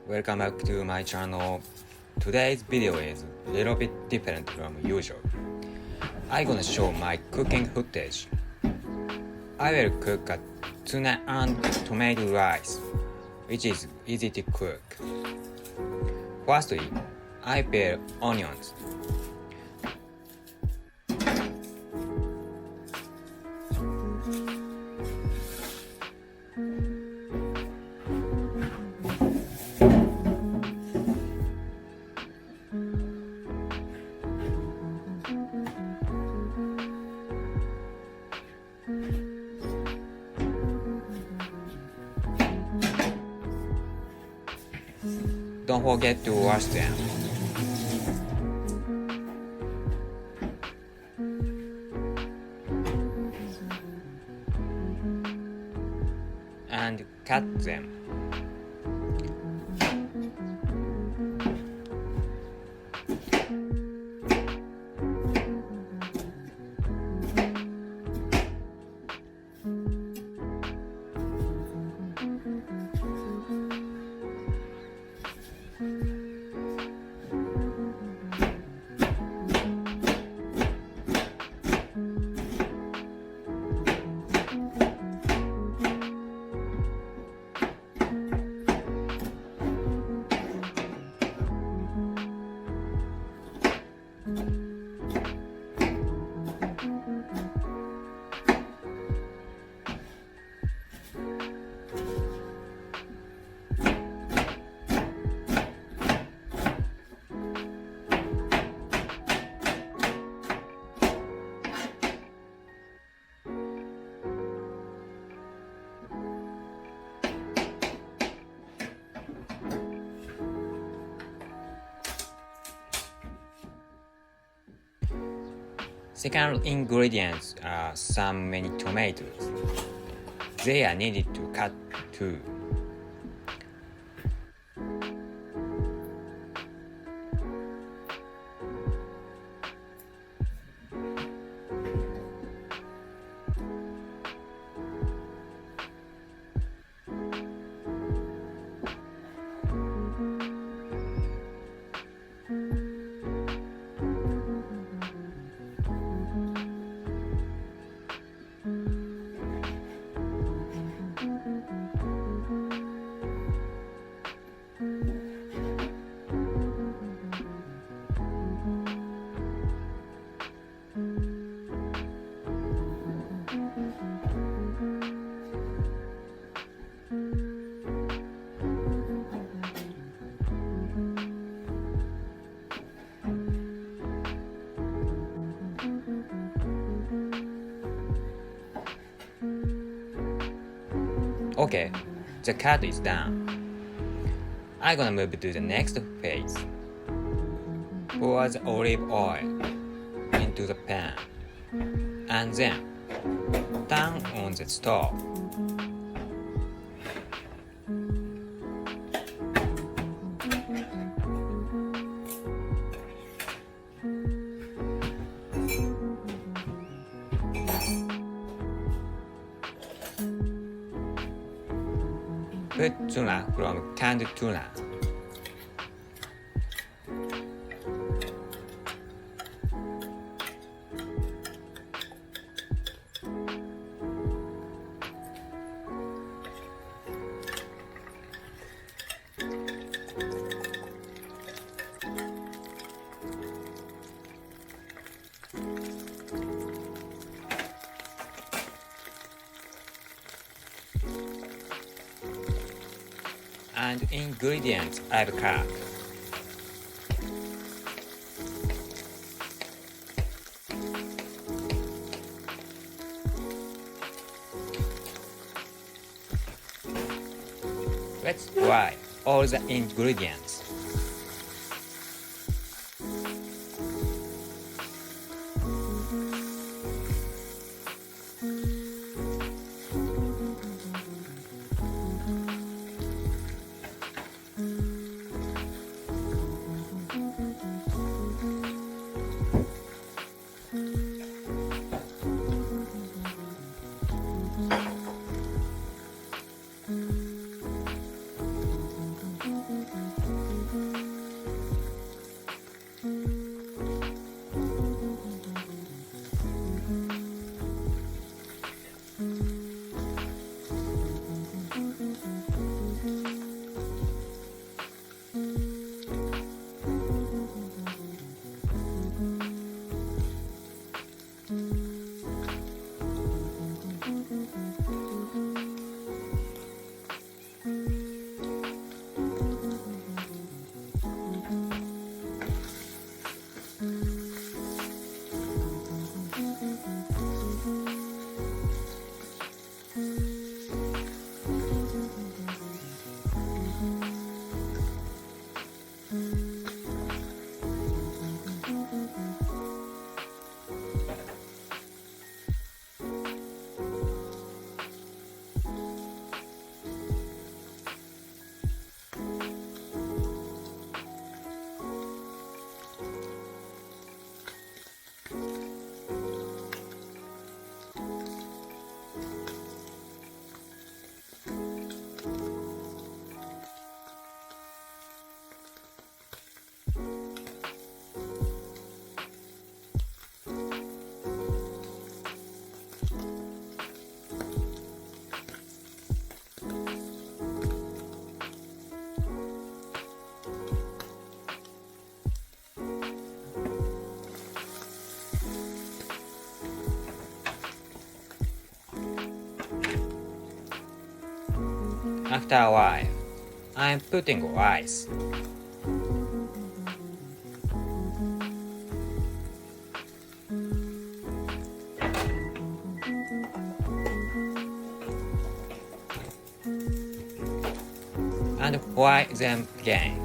Welcome back to my channel. Today's video is a little bit different from usual. I'm gonna show my cooking footage. I will cook a tuna and tomato rice, which is easy to cook. Firstly, I peel onions. Don't forget to wash them. And cut them. Second ingredients are many tomatoes. They are needed to cut too. Okay, the cut is done. I'm gonna move to the next phase. Pour the olive oil into the pan and then turn on the stove. Put tuna from canned tuna. And ingredients I've cut. Let's fry all the ingredients. After a while, I'm putting ice. And fry them again.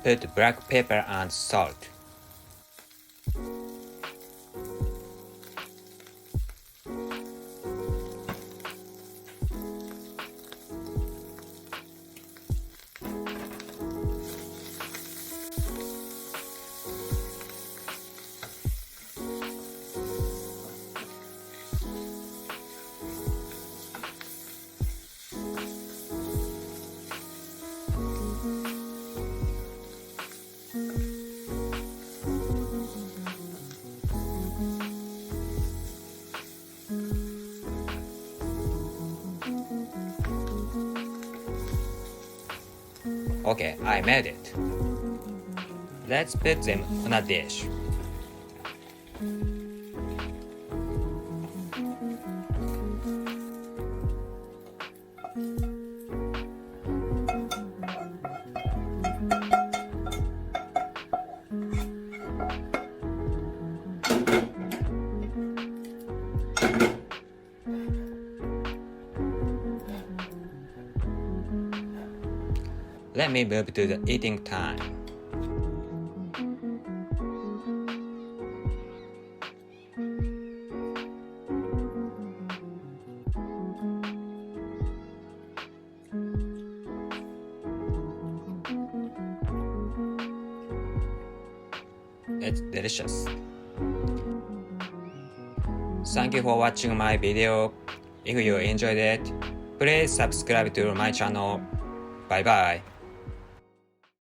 Put black pepper and salt. Okay, I made it. Let's put them on a dish. Let me move to the eating time. It's delicious. Thank you for watching my video. If you enjoyed it, please subscribe to my channel. Bye bye.